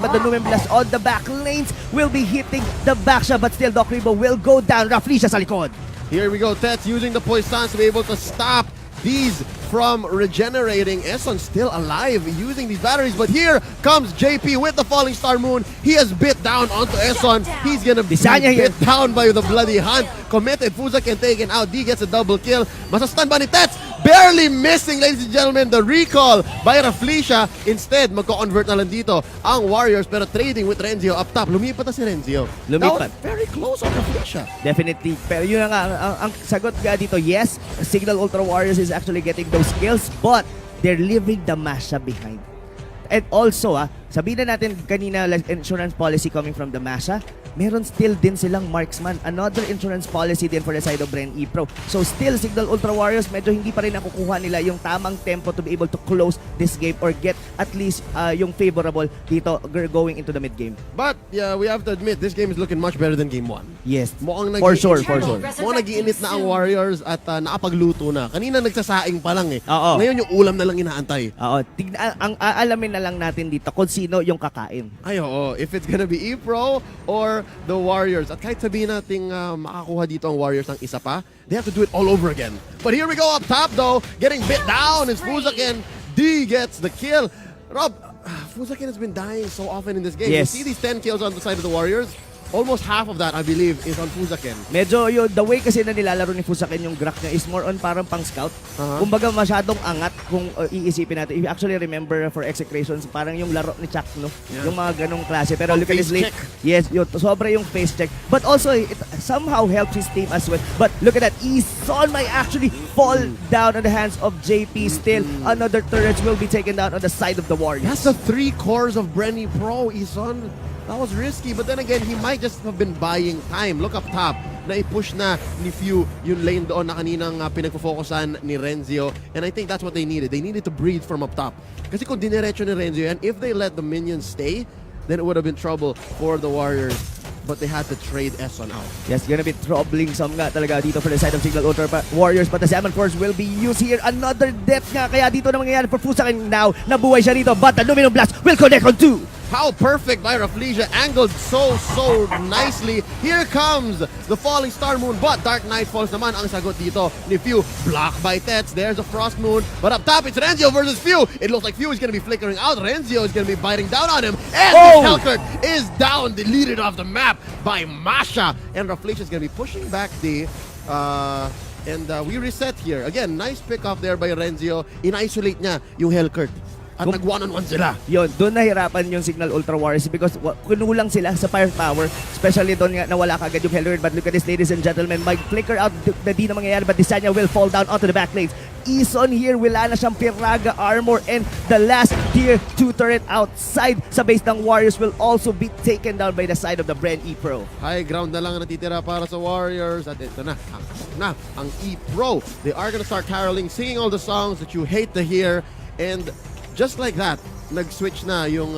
but the Mlbb Blast on the back lanes will be hitting the back shot, but still Doc Rebo will go down. Raflisha sa likod. Here we go, Tets using the poisons to be able to stop these from regenerating. Eson still alive using these batteries, but here comes JP with the Falling Star Moon. He has bit down onto Eson. He's gonna be bit down by the Bloody Hunt. Committed, Fuzakin taken out. D gets a double kill. Masastan ba ni Tets? Barely missing, ladies and gentlemen, the recall by Raflisha. Instead, magko-convert na lang dito ang Warriors, pero trading with Renzio up top. Lumipat na si Renzio. Lumipat. Very close on Raflisha. Definitely. Pero yun nga, ang sagot nga dito, yes, Cignal Ultra Warriors is actually getting those kills, but they're leaving the Masha behind. And also, sabihin na natin kanina, like, insurance policy coming from the Masha, meron still din silang marksman. Another insurance policy din for the side of Bren Epro. So still, Cignal Ultra Warriors, medyo hindi pa rin nakukuha nila yung tamang tempo to be able to close this game or get at least yung favorable dito going into the mid game. But yeah, we have to admit, this game is looking much better than game 1. Yes, Mukhang for sure. Mukhang nag-iinit na ang Warriors at nakapagluto na. Kanina nagsasaing pa lang eh. Oo. Ngayon yung ulam na lang inaantay. Oo, ang aalamin na lang natin dito kung sino yung kakain. Ay oo, if it's gonna be Epro or the Warriors. At kahit sabihin natin makakuha dito ang Warriors ng isa pa, they have to do it all over again. But here we go up top though, getting bit down is Fuzakin. D gets the kill. Rob, Fuzakin has been dying so often in this game. Yes. You see these 10 kills on the side of the Warriors? Almost half of that, I believe, is on Fuzakin. Medyo yun, the way kasi na nilalaro ni Fuzakin yung Grak niya is more on parang pang scout. Kumbaga masyadong angat kung iisipin natin. If you actually remember for Execrations, parang yung laro ni Chuck, no? Yeah. Yung mga ganong klase. Pero look at this late. Yes, yun, sobra yung face check. But also, it somehow helps his team as well. But look at that, Eson might actually fall down on the hands of JP still. Another turret will be taken down on the side of the Warriors. That's the 3 cores of Bren Epro, Eson. That was risky, but then again, he might just have been buying time. Look up top, na-push na ni Few yung lane doon na kaninang pinagpo-focusan ni Renzio. And I think that's what they needed. They needed to breathe from up top. Kasi kung dinerecho ni Renzio yan, if they let the minions stay, then it would have been trouble for the Warriors. But they had to trade Eson out. Yes, gonna be troubling some nga talaga dito for the side of Cignal Ultra Warriors. But the Salmon Force will be used here. Another death nga. Kaya dito na mangyayari for Fuzakin now. Nabuhay siya dito. But the Luminum Blast will connect on 2. How perfect by Raflisha, angled so nicely. Here comes the Falling Star Moon, but Dark Knight Falls naman ang sagot dito ni Few. Blocked by Tets, there's a Frost Moon, but up top it's Renzio versus Few. It looks like Few is going to be flickering out. Renzio is going to be biting down on him, and Hellkurt is down, deleted off the map by Masha, and Raflisha is going to be pushing back the... And we reset here. Again, nice pick up there by Renzio. In-isolate niya yung Hellkurt. At nag-one-on-one sila. Yun, doon nahirapan yung Cignal Ultra Warriors because kunulang sila sa firepower. Especially doon nga nawala kagad yung Hellkurt. But look at this, ladies and gentlemen. Mag flicker out na di na mangyayari, but Desanya will fall down onto the back lanes. Eson here, wala na siyang Piraga armor, and the last tier 2 turret outside sa base ng Warriors will also be taken down by the side of the Bren Epro. High ground na lang natitira para sa Warriors. At ito na, ang Epro. They are gonna start caroling, singing all the songs that you hate to hear. And just like that, nag-switch na yung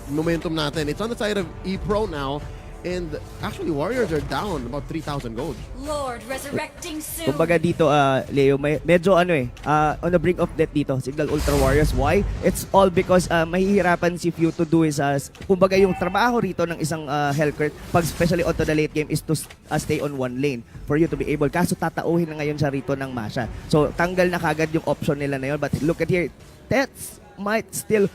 momentum natin. It's on the side of Epro now. And actually, Warriors are down about 3,000 gold. Lord, resurrecting soon. Kumbaga dito, Leo, medyo on the brink of death dito, Cignal Ultra Warriors. Why? It's all because mahihirapan si Few to do is, kumbaga yung trabaho rito ng isang Hellkurt, pag especially onto the late game, is to stay on one lane for you to be able. Kaso tatauhin na ngayon siya rito ng Masha. So tanggal na kagad yung option nila na yun. But look at here, Tets might still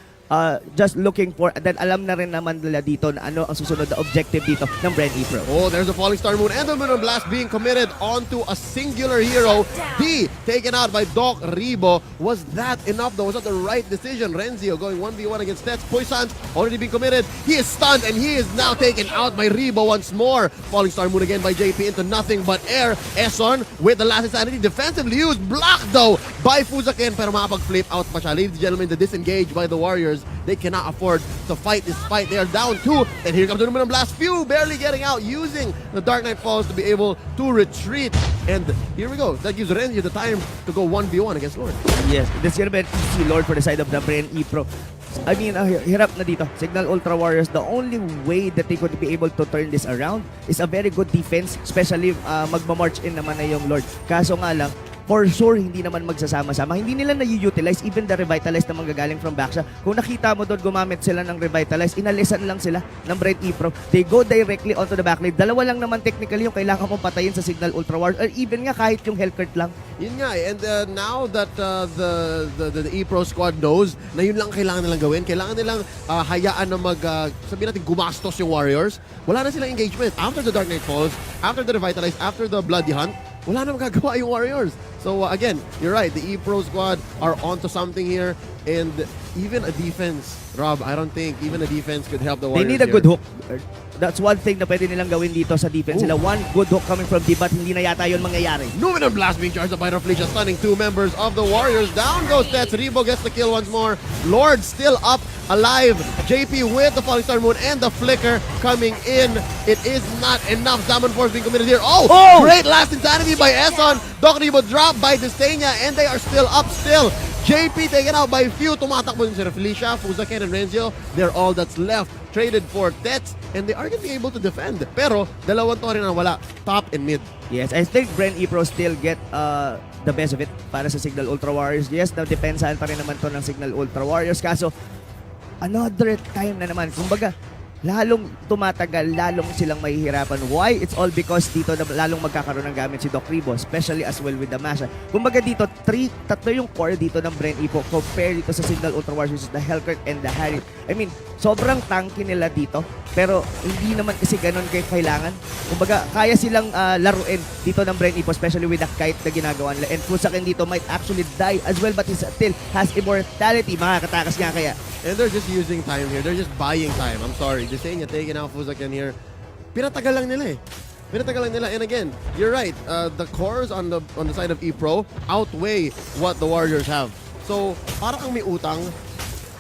just looking for, and then alam na rin naman nila dito na ano ang susunod na objective dito ng Bren Epro. Oh, there's a Falling Star Moon and the Luminum Blast being committed onto a singular hero. D taken out by Doc Rebo. Was that enough though? Was that the right decision? Renzio going 1v1 against Tets. Poison's already been committed. He is stunned and he is now taken out by Rebo once more. Falling Star Moon again by JP into nothing but air. Eson with the last insanity defensively used. Blocked though by Fuzakin, pero makapag-flip out pa siya. Ladies and gentlemen, the disengage by the Warriors. They cannot afford to fight this fight. They are down 2. And here comes the Luminum Blast. Few barely getting out, using the Dark Knight Falls to be able to retreat. And here we go. That gives Renzio the time to go 1v1 against Lord. Yes, this is gonna be an easy Lord for the side of the Bren Epro. I mean, hirap na dito. Cignal Ultra Warriors, the only way that they could be able to turn this around is a very good defense, especially magma-march in naman na yung Lord. Kaso nga lang, for sure, hindi naman magsasama-sama. Hindi nila na-utilize even the Revitalize na manggagaling from backsha. Kung nakita mo doon, gumamit sila ng Revitalize, inalisan lang sila ng Bren Epro. They go directly onto the backlane. Dalawa lang naman technically yung kailangan mong patayin sa Cignal Ultra Wars, or even nga kahit yung Hellcurt lang. Yun nga eh. And now that the E-Pro squad knows na yun lang kailangan nilang gawin, kailangan nilang hayaan na sabihin natin, gumastos yung Warriors. Wala na silang engagement. After the Dark Knight Falls, after the Revitalize, after the Bloody Hunt, wala na magagawa yung Warriors. So again, you're right. The E-Pro squad are onto something here. And even a defense, Rob, I don't think even a defense could help the Warriors. They need a good hook. That's one thing na pwede nilang gawin dito sa defense. Sila one good hook coming from deep, but hindi na yata yun mangyayari. Numinum Blast being charged up by Felicia, stunning two members of the Warriors. Down goes Tets. Rebo gets the kill once more. Lord still up, alive. JP with the Falling Star Moon and the Flicker coming in. It is not enough. Salmon Force being committed here. Oh! Great last insanity by Esson. Doc Rebo dropped by Destania, and they are still up still. JP taken out by few. Tumatakbo din si Felicia, Fuzaken, and Renzio. They're all that's left. Traded for Tets, and they are going to be able to defend. Pero, dalawang to rin na wala, top and mid. Yes, I think Bren Epro still get the best of it para sa Cignal Ultra Warriors. Yes, na-depensahan pa rin naman to ng Cignal Ultra Warriors. Kaso, another time na naman. Kumbaga, lalong tumatagal, lalong silang mahihirapan. Why? It's all because dito na lalong magkakaroon ng gamit si Doc Rebo, especially as well with the Masha. Kumbaga dito, tatlo yung core dito ng Bren Epro compare dito sa Cignal Ultra Wars, which is the Hellcurt and the Harriet. I mean, sobrang tanky nila dito, pero hindi naman kasi ganun kayo kailangan. Kumbaga, kaya silang laruin dito ng Bren Epro, especially with the kite na ginagawa nila. And Fuzaken dito might actually die as well, but he still has immortality. Makakatakas nga kaya. And they're just using time here. They're just buying time. I'm sorry. Just saying, taking out Fuzaken here. Pinatagal lang nila eh. Pinatagal lang nila. And again, you're right. The cores on the side of E-Pro outweigh what the Warriors have. So, parang kang may utang.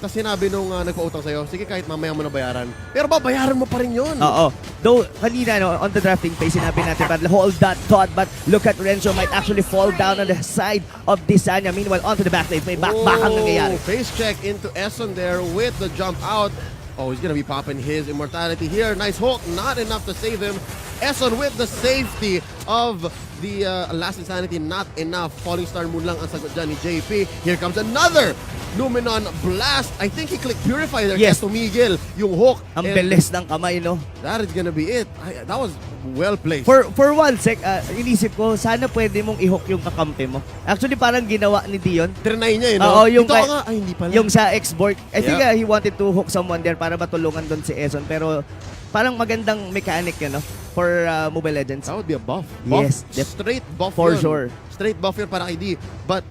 Tapos sinabi nung nagpa-utang sa'yo, sige kahit mamaya mo na bayaran. Pero babayaran mo pa rin yun. Oo. Though, kanina, no, on the drafting phase, sinabi natin, but hold that thought, but look at Renzo might actually fall down on the side of Desanya. Meanwhile, onto the backlane, may back-backang nangyayari. Face check into Esson there with the jump out. Oh, he's gonna be popping his immortality here. Nice hook, not enough to save him. Esson with the safety of the last insanity, not enough. Falling Star Moon lang ang sagot dyan ni JP. Here comes another Numenon Blast. I think he clicked Purify there. Yes. Kaya tumigil yung hook. Ang bilis ng kamay, no? That is gonna be it. That was well placed. For one sec, inisip ko, sana pwede mong i-hook yung kakampi mo. Actually, parang ginawa ni Dion. Trinay niya, Oo, yung Dito nga, ay hindi pala. Yung sa export. I think he wanted to hook someone there para matulungan doon si Esson. Pero parang magandang mechanic yun, no? For Mobile Legends. That would be a buff. Yes. Straight buff For yun. sure. Straight buff yun para kay D. But,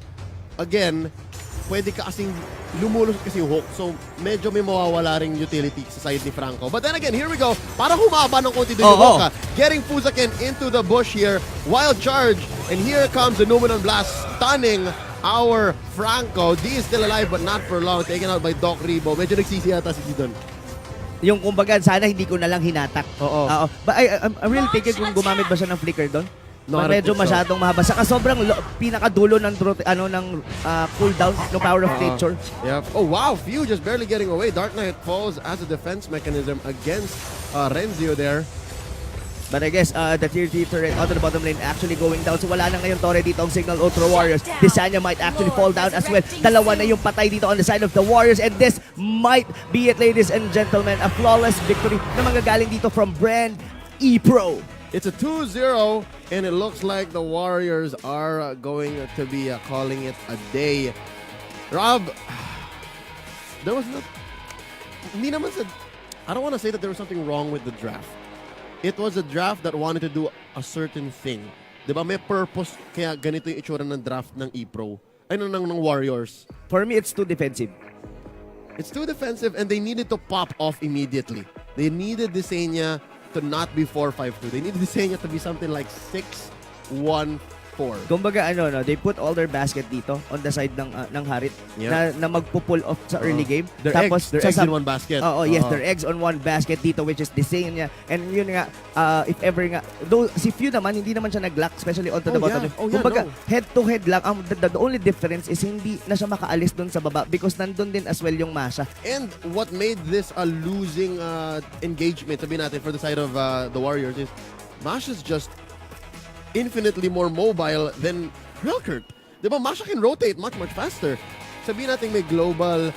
again, pwede ka kasing lumulusot kasi yung hook. So, medyo may mawawala ring utility sa side ni Franco. But then again, here we go. Para humaba ng konti doon yung hook. Getting Fuzaken into the bush here. Wild charge. And here comes the Numenon Blast stunning our Franco. D is still alive but not for long. Taken out by Doc Rebo. Medyo nagsisi yata si D doon. Yung kumbaga, sana hindi ko na lang hinatak. Oo. But I'm really thinking kung gumamit ba siya ng flicker doon. No, Medyo masyadong mahaba. Saka sobrang pinakadulo ng cooldown ng Power of Nature. Yep. Oh wow, Few just barely getting away. Dark Knight falls as a defense mechanism against Renzio there. But I guess the tier 3 turret onto the bottom lane actually going down. So wala na ngayon Torre dito ang Cignal Ultra Warriors. Desanya might actually fall down as well. Dalawa na yung patay dito on the side of the Warriors. And this might be it, ladies and gentlemen. A flawless victory na manggagaling dito from Bren Epro. It's a 2-0 and it looks like the Warriors are going to be calling it a day. Rob, there was not... Hindi naman sa... I don't want to say that there was something wrong with the draft. It was a draft that wanted to do a certain thing. Diba? May purpose kaya ganito yung itsura ng draft ng E-Pro. Ay, ng Warriors. For me, it's too defensive. It's too defensive and they needed to pop off immediately. They needed Desenia to not be 4-5-2. They needed Desenia to be something like 6-1-4. Kumbaga they put all their basket dito on the side ng Harit na magpo-pull off sa early game. Their eggs in one basket. Yes, their eggs on one basket dito, which is Desenia. And yun nga, if ever nga, though si Few naman, hindi naman siya nag-lock, especially onto the bottom. Kumbaga, head-to-head lang. The only difference is hindi na siya makaalis dun sa baba because nandun din as well yung Masha. And what made this a losing engagement, sabihin natin, for the side of the Warriors is Masha's just infinitely more mobile than Hellkurt. Di ba, Masha can rotate much faster. Sabihin natin may global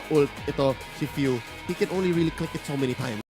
ult ito, si Few. He can only really click it so many times.